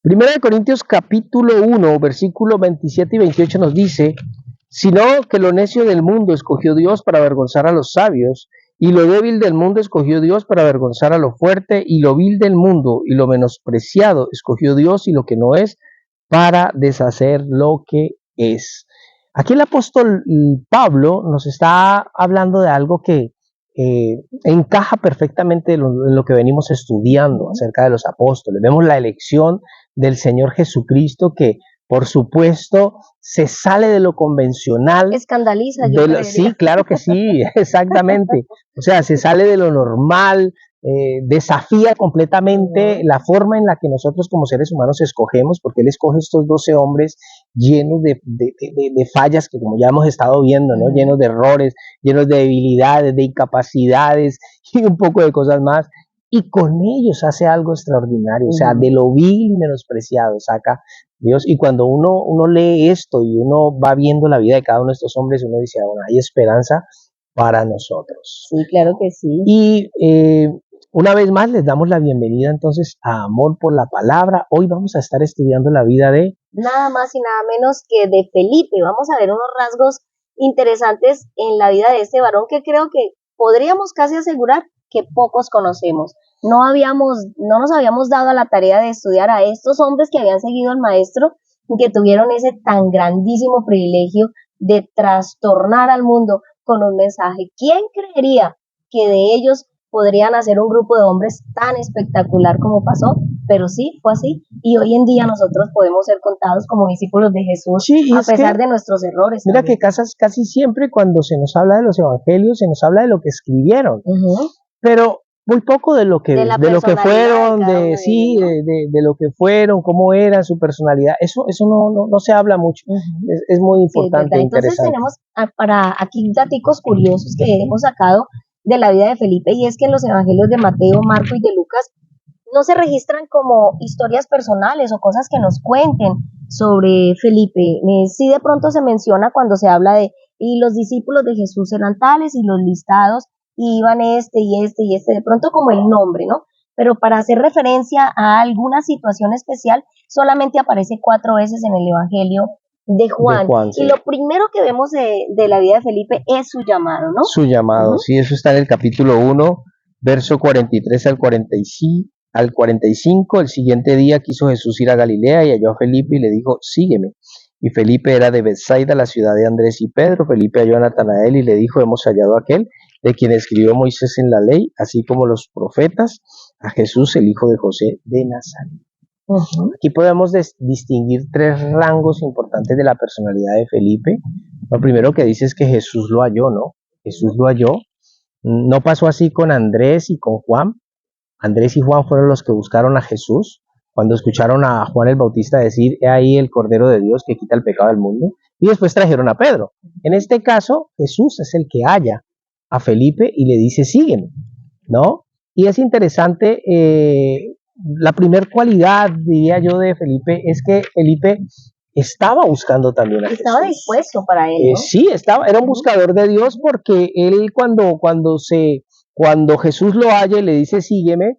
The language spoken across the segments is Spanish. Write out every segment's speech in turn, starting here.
Primera de Corintios capítulo 1, versículos 27 y 28 nos dice, sino que lo necio del mundo escogió Dios para avergonzar a los sabios, y lo débil del mundo escogió Dios para avergonzar a lo fuerte, y lo vil del mundo y lo menospreciado escogió Dios y lo que no es, para deshacer lo que es. Aquí el apóstol Pablo nos está hablando de algo que encaja perfectamente en lo que venimos estudiando acerca de los apóstoles. Vemos la elección del Señor Jesucristo que, por supuesto, se sale de lo convencional. Escandaliza, yo creería. Sí, claro que sí, exactamente. O sea, se sale de lo normal, desafía completamente la forma en la que nosotros como seres humanos escogemos, porque Él escoge estos 12 hombres llenos de fallas que como ya hemos estado viendo, ¿no? Llenos de errores, llenos de debilidades, de incapacidades y un poco de cosas más. Y con ellos hace algo extraordinario, o sea, de lo vil y menospreciado saca Dios. Y cuando uno lee esto y uno va viendo la vida de cada uno de estos hombres, uno dice, bueno, hay esperanza para nosotros. Sí, claro que sí. Y una vez más les damos la bienvenida entonces a Amor por la Palabra. Hoy vamos a estar estudiando la vida de... Nada más y nada menos que de Felipe. Vamos a ver unos rasgos interesantes en la vida de este varón que creo que podríamos casi asegurar que pocos conocemos. No nos habíamos dado a la tarea de estudiar a estos hombres que habían seguido al maestro y que tuvieron ese tan grandísimo privilegio de trastornar al mundo con un mensaje. ¿Quién creería que de ellos podrían hacer un grupo de hombres tan espectacular como pasó? Pero sí, fue así. Y hoy en día nosotros podemos ser contados como discípulos de Jesús, sí, a pesar de nuestros errores. Mira también. Que casi siempre cuando se nos habla de los evangelios, se nos habla de lo que escribieron. Pero muy poco de lo que fueron, de lo que fueron, cómo eran, su personalidad. Eso no se habla mucho. Es muy importante. Sí, entonces tenemos para aquí daticos curiosos que hemos sacado de la vida de Felipe, y es que en los evangelios de Mateo, Marco y de Lucas no se registran como historias personales o cosas que nos cuenten sobre Felipe. Sí, de pronto se menciona cuando se habla de y los discípulos de Jesús eran tales y los listados y iban este y este y este, de pronto como el nombre, ¿no? Pero para hacer referencia a alguna situación especial solamente aparece 4 veces en el evangelio de Juan, sí. Y lo primero que vemos de la vida de Felipe es su llamado, ¿no? Su llamado, sí, eso está en el capítulo 1, verso 43 al 45. El siguiente día quiso Jesús ir a Galilea y halló a Felipe y le dijo, sígueme. Y Felipe era de Betsaida, la ciudad de Andrés y Pedro. Felipe halló a Natanael y le dijo, hemos hallado a aquel de quien escribió Moisés en la ley, así como los profetas, a Jesús, el hijo de José de Nazaret. Aquí podemos distinguir 3 rangos importantes de la personalidad de Felipe. Lo primero que dice es que Jesús lo halló, ¿no? Jesús lo halló. No pasó así con Andrés y con Juan. Andrés y Juan fueron los que buscaron a Jesús cuando escucharon a Juan el Bautista decir, he ahí el Cordero de Dios que quita el pecado del mundo, y después trajeron a Pedro. En este caso, Jesús es el que halla a Felipe y le dice, sígueme, ¿no? Y es interesante, la primer cualidad, diría yo, de Felipe es que Felipe estaba buscando también a Jesús. Estaba dispuesto para él, ¿no? Sí, era un buscador de Dios, porque él cuando Jesús lo halla y le dice, sígueme,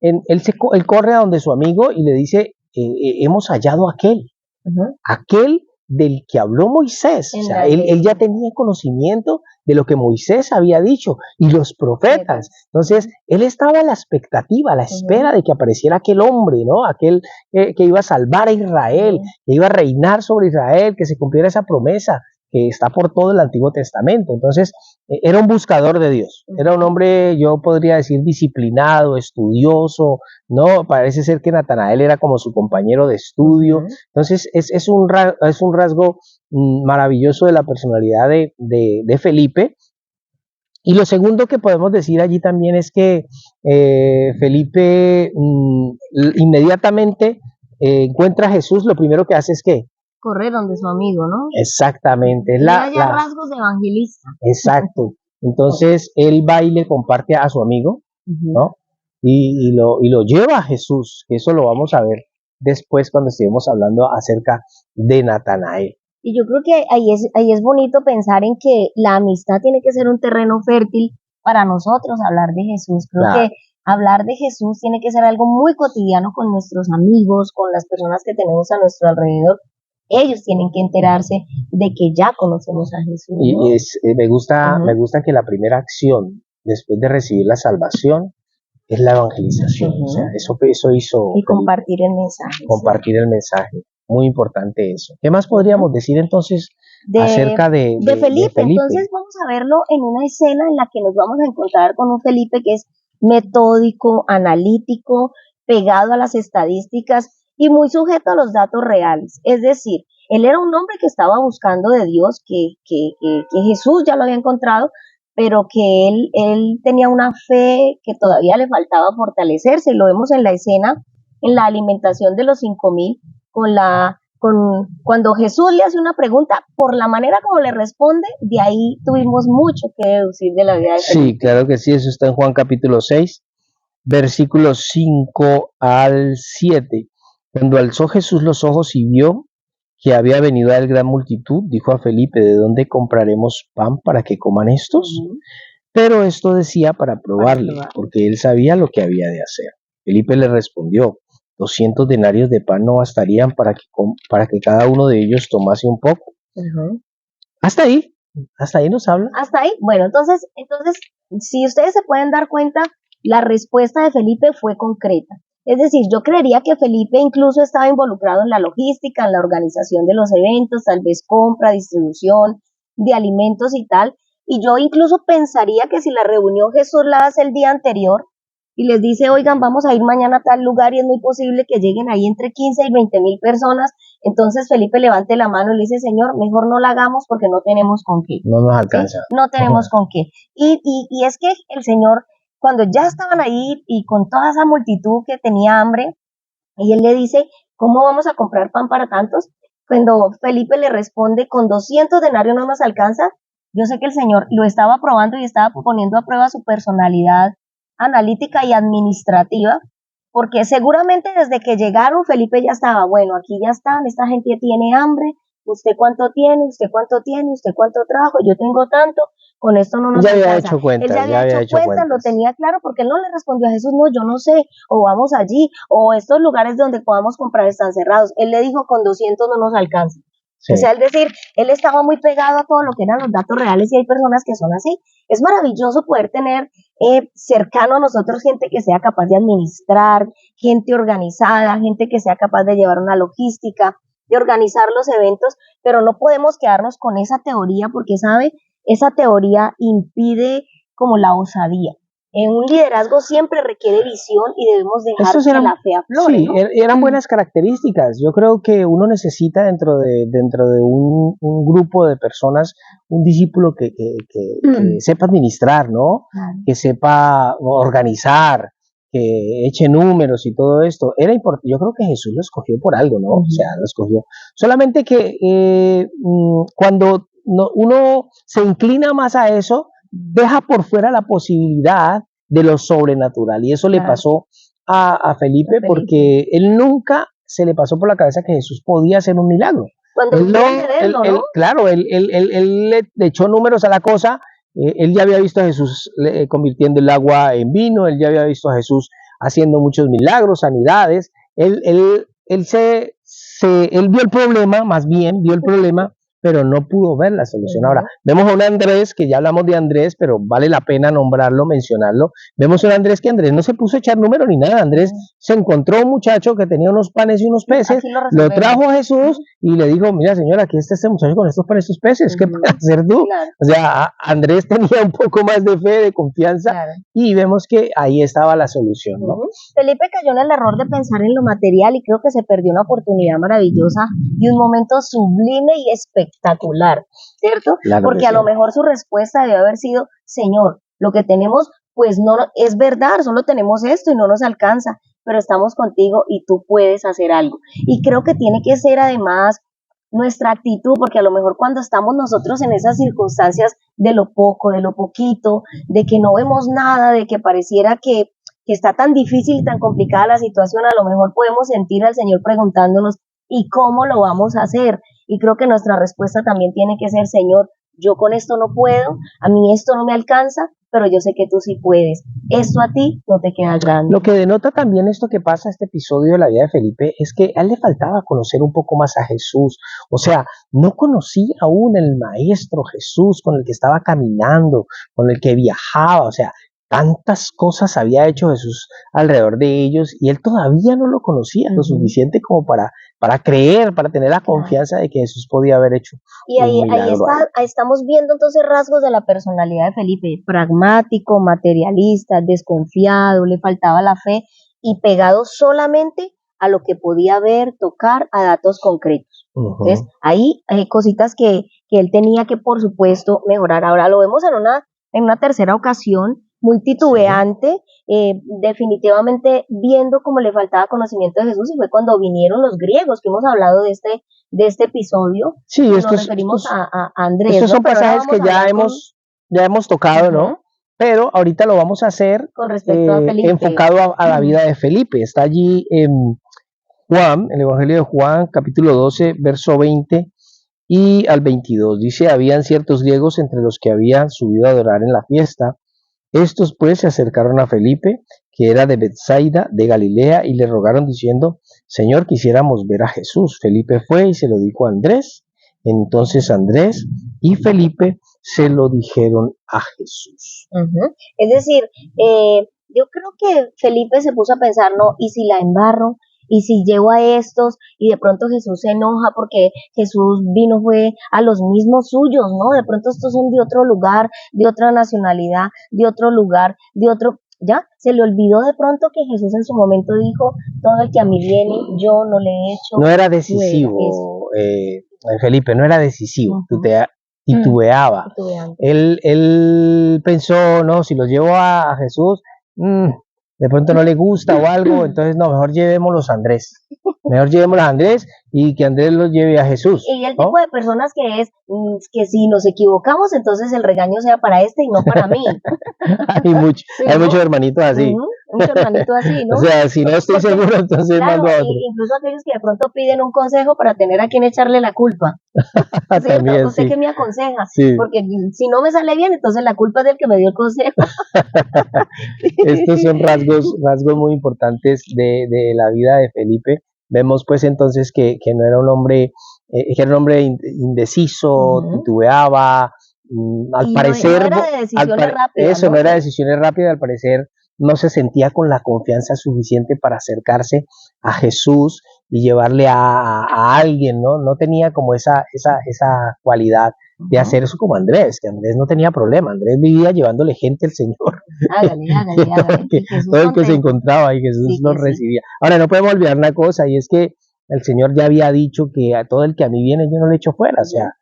él corre a donde su amigo y le dice, hemos hallado a aquel del que habló Moisés. O sea, él ya tenía conocimiento de lo que Moisés había dicho y los profetas. Entonces, él estaba a la expectativa, a la espera de que apareciera aquel hombre, ¿no? Aquel que iba a salvar a Israel, que iba a reinar sobre Israel, que se cumpliera esa promesa que está por todo el Antiguo Testamento. Entonces, era un buscador de Dios, era un hombre, yo podría decir, disciplinado, estudioso, ¿no? Parece ser que Natanael era como su compañero de estudio. Entonces, es un rasgo maravilloso de la personalidad de Felipe. Y lo segundo que podemos decir allí también es que Felipe inmediatamente encuentra a Jesús, lo primero que hace es que correr donde su amigo, ¿no? Exactamente. Rasgos de evangelista. Exacto. Entonces, él va y le comparte a su amigo, ¿no? Y lo lleva a Jesús, que eso lo vamos a ver después cuando estemos hablando acerca de Natanael. Y yo creo que ahí es bonito pensar en que la amistad tiene que ser un terreno fértil para nosotros hablar de Jesús. Creo que Hablar de Jesús tiene que ser algo muy cotidiano con nuestros amigos, con las personas que tenemos a nuestro alrededor. Ellos tienen que enterarse de que ya conocemos a Jesús, ¿no? Me gusta que la primera acción después de recibir la salvación es la evangelización. O sea, eso hizo y compartir el mensaje. Compartir el mensaje. Muy importante eso. ¿Qué más podríamos decir entonces acerca de Felipe? Entonces vamos a verlo en una escena en la que nos vamos a encontrar con un Felipe que es metódico, analítico, pegado a las estadísticas y muy sujeto a los datos reales. Es decir, él era un hombre que estaba buscando de Dios, que Jesús ya lo había encontrado, pero que él tenía una fe que todavía le faltaba fortalecerse. Lo vemos en la escena, en la alimentación de los 5,000, cuando Jesús le hace una pregunta, por la manera como le responde, de ahí tuvimos mucho que deducir de la vida de Felipe. Sí, claro que sí, eso está en Juan capítulo 6, versículos 5 al 7. Cuando alzó Jesús los ojos y vio que había venido a él gran multitud, dijo a Felipe, ¿de dónde compraremos pan para que coman estos? Pero esto decía para probarle, porque él sabía lo que había de hacer. Felipe le respondió, 200 denarios de pan no bastarían para que cada uno de ellos tomase un poco. Hasta ahí nos habla. Hasta ahí, bueno, entonces, si ustedes se pueden dar cuenta, la respuesta de Felipe fue concreta. Es decir, yo creería que Felipe incluso estaba involucrado en la logística, en la organización de los eventos, tal vez compra, distribución de alimentos y tal. Y yo incluso pensaría que si la reunión Jesús la hace el día anterior y les dice, oigan, vamos a ir mañana a tal lugar y es muy posible que lleguen ahí entre 15 y 20,000 personas, entonces Felipe levante la mano y le dice, Señor, mejor no la hagamos porque no tenemos con qué. No nos alcanza. ¿Sí? No tenemos con qué. Y es que el Señor, cuando ya estaban ahí y con toda esa multitud que tenía hambre, y él le dice, ¿cómo vamos a comprar pan para tantos? Cuando Felipe le responde, con 200 denarios no nos alcanza. Yo sé que el Señor lo estaba probando y estaba poniendo a prueba su personalidad analítica y administrativa, porque seguramente desde que llegaron Felipe ya estaba, bueno, aquí ya están, esta gente tiene hambre, usted cuánto tiene, usted cuánto tiene, usted cuánto trajo, yo tengo tanto, con esto no nos alcanza. Él ya había hecho cuentas, lo tenía claro, porque él no le respondió a Jesús, no, yo no sé, o vamos allí, o estos lugares donde podamos comprar están cerrados. Él le dijo, con 200 no nos alcanza. Sí. O sea, es decir, él estaba muy pegado a todo lo que eran los datos reales y hay personas que son así. Es maravilloso poder tener cercano a nosotros gente que sea capaz de administrar, gente organizada, gente que sea capaz de llevar una logística, de organizar los eventos, pero no podemos quedarnos con esa teoría porque, ¿sabe? Esa teoría impide como la osadía. En un liderazgo siempre requiere visión y debemos dejar que la fe aflore. Sí, ¿no? Eran buenas características. Yo creo que uno necesita dentro de un grupo de personas un discípulo que sepa administrar, ¿no? Que sepa organizar, que eche números y todo esto. Era importante. Yo creo que Jesús lo escogió por algo, ¿no? O sea, lo escogió. Solamente que cuando uno se inclina más a eso, deja por fuera la posibilidad de lo sobrenatural. Y eso le pasó a Felipe porque él nunca se le pasó por la cabeza que Jesús podía hacer un milagro. Claro, él le echó números a la cosa. Él ya había visto a Jesús convirtiendo el agua en vino, él ya había visto a Jesús haciendo muchos milagros, sanidades. Él vio el problema, más bien vio el problema, pero no pudo ver la solución. Ahora, vemos a un Andrés, que ya hablamos de Andrés, pero vale la pena nombrarlo, mencionarlo. Vemos a un Andrés que Andrés no se puso a echar número ni nada. Andrés se encontró un muchacho que tenía unos panes y unos peces, lo trajo a Jesús y le dijo, mira señora, aquí está este muchacho con estos panes y estos peces, ¿qué puedes hacer tú? O sea, Andrés tenía un poco más de fe, de confianza, y vemos que ahí estaba la solución, ¿no? Felipe cayó en el error de pensar en lo material y creo que se perdió una oportunidad maravillosa y un momento sublime y espectacular, ¿cierto? Claro, porque a lo mejor su respuesta debe haber sido, Señor, lo que tenemos pues no es verdad, solo tenemos esto y no nos alcanza, pero estamos contigo y tú puedes hacer algo. Y creo que tiene que ser además nuestra actitud, porque a lo mejor cuando estamos nosotros en esas circunstancias de lo poco, de lo poquito, de que no vemos nada, de que pareciera que está tan difícil y tan complicada la situación, a lo mejor podemos sentir al Señor preguntándonos, ¿y cómo lo vamos a hacer? Y creo que nuestra respuesta también tiene que ser, Señor, yo con esto no puedo, a mí esto no me alcanza, pero yo sé que tú sí puedes. Esto a ti no te queda grande. Lo que denota también esto que pasa, este episodio de la vida de Felipe, es que a él le faltaba conocer un poco más a Jesús. O sea, no conocía aún el Maestro Jesús con el que estaba caminando, con el que viajaba. O sea, tantas cosas había hecho Jesús alrededor de ellos y él todavía no lo conocía lo suficiente como para creer, para tener la confianza de que Jesús podía haber hecho Y un ahí milagro está, ahí estamos viendo entonces rasgos de la personalidad de Felipe: pragmático, materialista, desconfiado, le faltaba la fe y pegado solamente a lo que podía ver, tocar, a datos concretos. Entonces, ahí hay cositas que él tenía que, por supuesto, mejorar. Ahora lo vemos en una tercera ocasión, muy titubeante, definitivamente viendo cómo le faltaba conocimiento de Jesús, y fue cuando vinieron los griegos, que hemos hablado de este episodio. Sí, nos referimos a Andrés. Estos ¿no? son Pero pasajes que ya hemos tocado, ¿no? Pero ahorita lo vamos a hacer con respecto a Felipe, enfocado a la vida de Felipe. Está allí en Juan, el Evangelio de Juan, capítulo 12, verso 20 y al 22. Dice: habían ciertos griegos entre los que habían subido a adorar en la fiesta. Estos pues se acercaron a Felipe, que era de Betsaida, de Galilea, y le rogaron diciendo: Señor, quisiéramos ver a Jesús. Felipe fue y se lo dijo a Andrés. Entonces Andrés y Felipe se lo dijeron a Jesús. Es decir, yo creo que Felipe se puso a pensar, no, ¿y si la embarro? ¿Y si llevo a estos? Y de pronto Jesús se enoja porque Jesús fue a los mismos suyos, ¿no? De pronto estos son de otro lugar, de otra nacionalidad, de otro lugar, de otro... ¿Ya? Se le olvidó de pronto que Jesús en su momento dijo: todo el que a mí viene, yo no le he hecho. No era decisivo, Felipe, no era decisivo, titubeaba. Él pensó, no, si los llevo a Jesús, de pronto no le gusta o algo, entonces no, mejor llevémoslos a Andrés. Mejor llevémoslos a Andrés y que Andrés los lleve a Jesús. Y el tipo de personas que es que si nos equivocamos, entonces el regaño sea para este y no para mí. Hay muchos hermanitos así. Muchos hermanitos así, ¿no? O sea, si no estoy seguro, entonces mando a otro. Incluso aquellos que de pronto piden un consejo para tener a quien echarle la culpa. También, ¿Usted qué me aconseja? Sí. Porque si no me sale bien, entonces la culpa es del que me dio el consejo. Estos son rasgos muy importantes de la vida de Felipe. Vemos pues entonces que no era un hombre, que era un hombre indeciso, titubeaba, al parecer no era de decisiones rápidas, eso no era de decisiones rápidas, al parecer no se sentía con la confianza suficiente para acercarse a Jesús y llevarle a alguien, ¿no? No tenía como esa cualidad de hacer eso como Andrés, que Andrés no tenía problema. Andrés vivía llevándole gente al Señor. Hágale. Todo el que se encontraba y Jesús los recibía. Ahora, no podemos olvidar una cosa, y es que el Señor ya había dicho que a todo el que a mí viene yo no le echo fuera. O sea,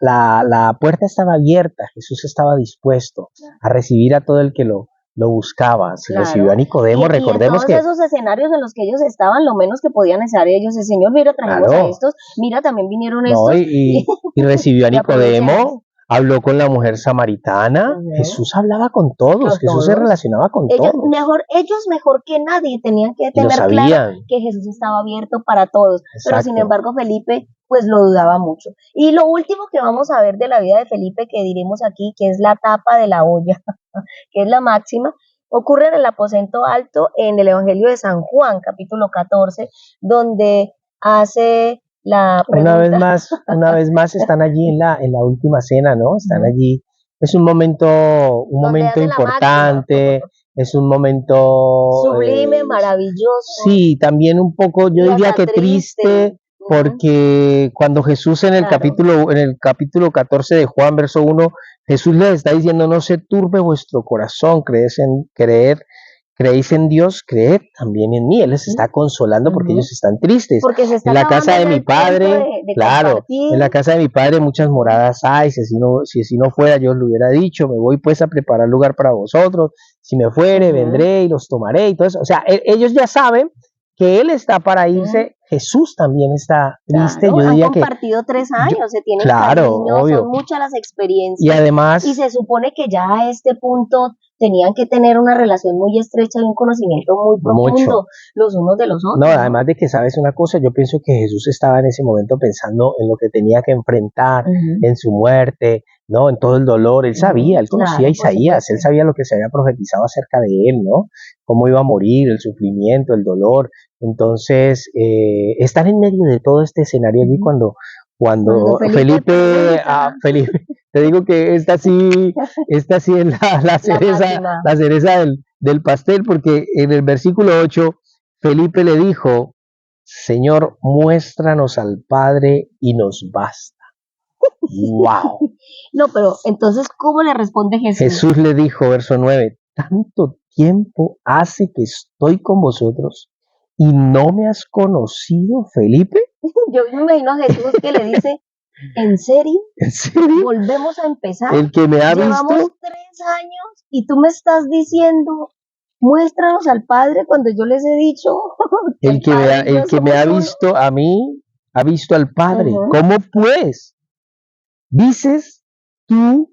la puerta estaba abierta, Jesús estaba dispuesto a recibir a todo el que lo buscaba. Si recibió a Nicodemo, recordemos que... en todos esos escenarios en los que ellos estaban, lo menos que podían hacer ellos es: Señor, mira, trajimos a estos, mira, también vinieron estos. Y recibió a Nicodemo, habló con la mujer samaritana. Jesús hablaba con todos, Jesús se relacionaba con todos. Ellos mejor que nadie tenían que tener claro que Jesús estaba abierto para todos. Exacto. Pero sin embargo Felipe pues lo dudaba mucho. Y lo último que vamos a ver de la vida de Felipe, que diremos aquí, que es la tapa de la olla, que es la máxima, ocurre en el aposento alto en el Evangelio de San Juan, capítulo 14, donde hace la pregunta. Una vez más están allí en la última cena, ¿no? Están allí. Es un momento importante, es un momento sublime, maravilloso. Sí, también un poco, yo diría que triste, porque cuando Jesús en el capítulo 14 de Juan, verso 1, Jesús les está diciendo: no se turbe vuestro corazón, creéis en Dios, creed también en mí. Él les está consolando porque ellos están tristes. Porque se está en la casa de mi padre, en la casa de mi padre muchas moradas hay. Si así no fuera, yo os lo hubiera dicho. Me voy pues a preparar lugar para vosotros. Si me fuere, vendré y los tomaré y todo eso. O sea, ellos ya saben que él está para irse. Jesús también está triste. Claro, yo diría han compartido 3 años, se tienen cariño, obvio. Son muchas las experiencias. Y además, y se supone que ya a este punto tenían que tener una relación muy estrecha y un conocimiento muy profundo los unos de los otros. No, además de que sabes una cosa, yo pienso que Jesús estaba en ese momento pensando en lo que tenía que enfrentar, en su muerte, ¿no? En todo el dolor. Él sabía, él conocía a Isaías, él sabía lo que se había profetizado acerca de él, ¿no? Cómo iba a morir, el sufrimiento, el dolor. Entonces, estar en medio de todo este escenario allí cuando Felipe, te digo que esta sí es la cereza del pastel, porque en el versículo 8, Felipe le dijo, Señor, muéstranos al Padre y nos basta. ¡Wow! No, pero entonces, ¿cómo le responde Jesús? Jesús le dijo, verso 9, tanto tiempo hace que estoy con vosotros y no me has conocido, Felipe. Yo me imagino a Jesús que le dice, ¿en serio? ¿En serio? Volvemos a empezar. El que me ha Llevamos visto 3 años y tú me estás diciendo, muéstranos al Padre cuando yo les he dicho. El que me ha visto a mí, ha visto al Padre. ¿Cómo pues? Dices tú,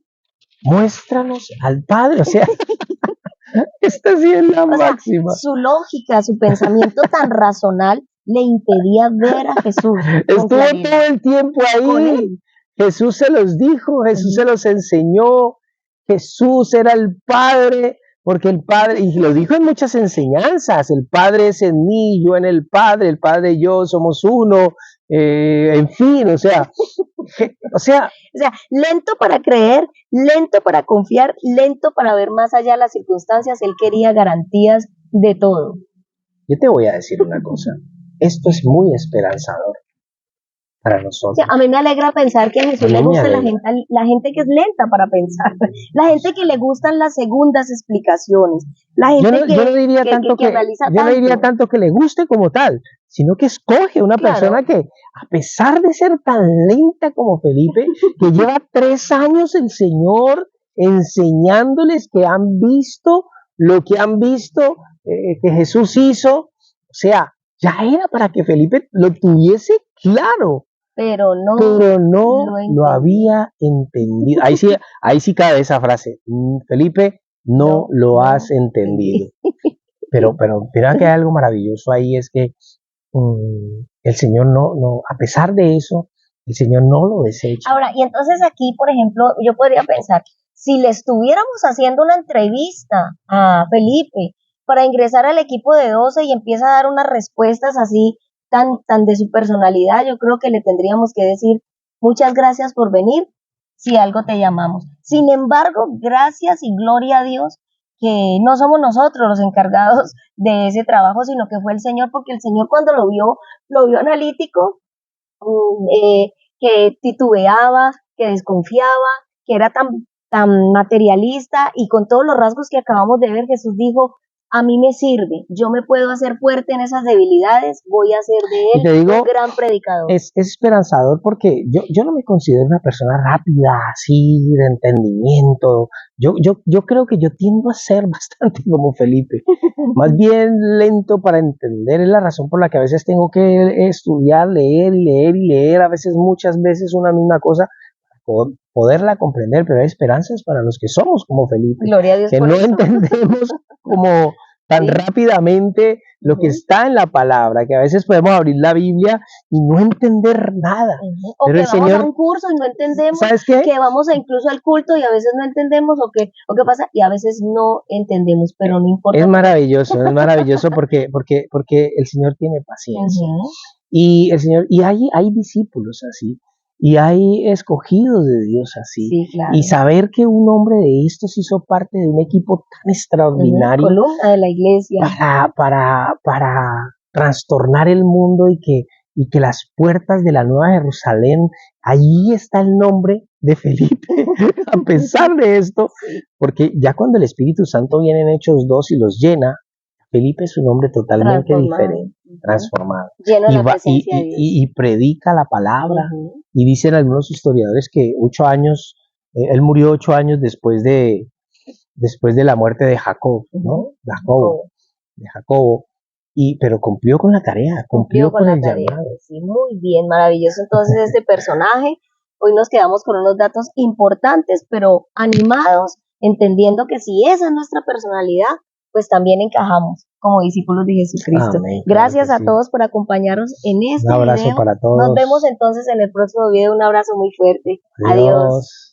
muéstranos al Padre. O sea, esta sí es la máxima. Su lógica, su pensamiento tan razonal le impedía ver a Jesús. Estuvo todo el tiempo ahí. Jesús se los dijo, Jesús se los enseñó. Jesús era el Padre, porque el Padre, y lo dijo en muchas enseñanzas, el Padre es en mí, yo en el Padre y yo somos uno, en fin, o sea, lento para creer, lento para confiar, lento para ver más allá de las circunstancias, él quería garantías de todo. Yo te voy a decir una cosa, esto es muy esperanzador para nosotros. A mí me alegra pensar que a Jesús le gusta la gente que es lenta para pensar, la gente que le gustan las segundas explicaciones, la gente yo no diría tanto que le guste como tal, sino que escoge una persona que, a pesar de ser tan lenta como Felipe, que lleva 3 años el Señor enseñándoles que han visto lo que han visto que Jesús hizo, o sea, ya era para que Felipe lo tuviese claro. Pero no lo había entendido. Ahí sí cabe esa frase. Felipe, no lo has entendido. Pero mira que hay algo maravilloso ahí, es que el Señor no, a pesar de eso, el Señor no lo desecha. Ahora, y entonces aquí, por ejemplo, yo podría pensar, si le estuviéramos haciendo una entrevista a Felipe para ingresar al equipo de 12 y empieza a dar unas respuestas así, tan de su personalidad, yo creo que le tendríamos que decir muchas gracias por venir, si algo te llamamos. Sin embargo, gracias y gloria a Dios que no somos nosotros los encargados de ese trabajo, sino que fue el Señor, porque el Señor cuando lo vio analítico, que titubeaba, que desconfiaba, que era tan materialista, y con todos los rasgos que acabamos de ver, Jesús dijo, a mí me sirve, yo me puedo hacer fuerte en esas debilidades, voy a hacer de él un gran predicador. Es esperanzador porque yo no me considero una persona rápida, así, de entendimiento. Yo creo que yo tiendo a ser bastante como Felipe, más bien lento para entender. Es la razón por la que a veces tengo que estudiar, leer y leer y leer, a veces, muchas veces una misma cosa, poderla comprender, pero hay esperanzas para los que somos como Felipe, Gloria a Dios que por no eso. entendemos como tan rápidamente lo que está en la palabra, que a veces podemos abrir la Biblia y no entender nada. O pero que vamos Señor, a un curso y no entendemos, ¿sabes qué? Que vamos incluso al culto y a veces no entendemos, o qué pasa, y a veces no entendemos, pero no importa. Es maravilloso porque el Señor tiene paciencia. Y el Señor, y hay discípulos así. Y hay escogidos de Dios así. Sí, claro. Y saber que un hombre de estos hizo parte de un equipo tan extraordinario. Columna de la iglesia. Para trastornar el mundo y que las puertas de la Nueva Jerusalén, allí está el nombre de Felipe, a pesar de esto, porque ya cuando el Espíritu Santo viene en Hechos 2 y los llena, Felipe es un hombre totalmente diferente, transformado. Lleno de la presencia de Dios. Y predica la palabra. Y dicen algunos historiadores que 8 años, él murió 8 años después de la muerte de Jacob, ¿no? De Jacobo. Pero cumplió con la tarea, cumplió con el llamado. Sí, muy bien, maravilloso entonces este personaje. Hoy nos quedamos con unos datos importantes, pero animados entendiendo que si esa es nuestra personalidad, pues también encajamos como discípulos de Jesucristo. Amén, claro Gracias que a sí. todos por acompañarnos en Un este abrazo video. para Nos todos. vemos entonces en el próximo video. Un abrazo muy fuerte. Adiós. Adiós.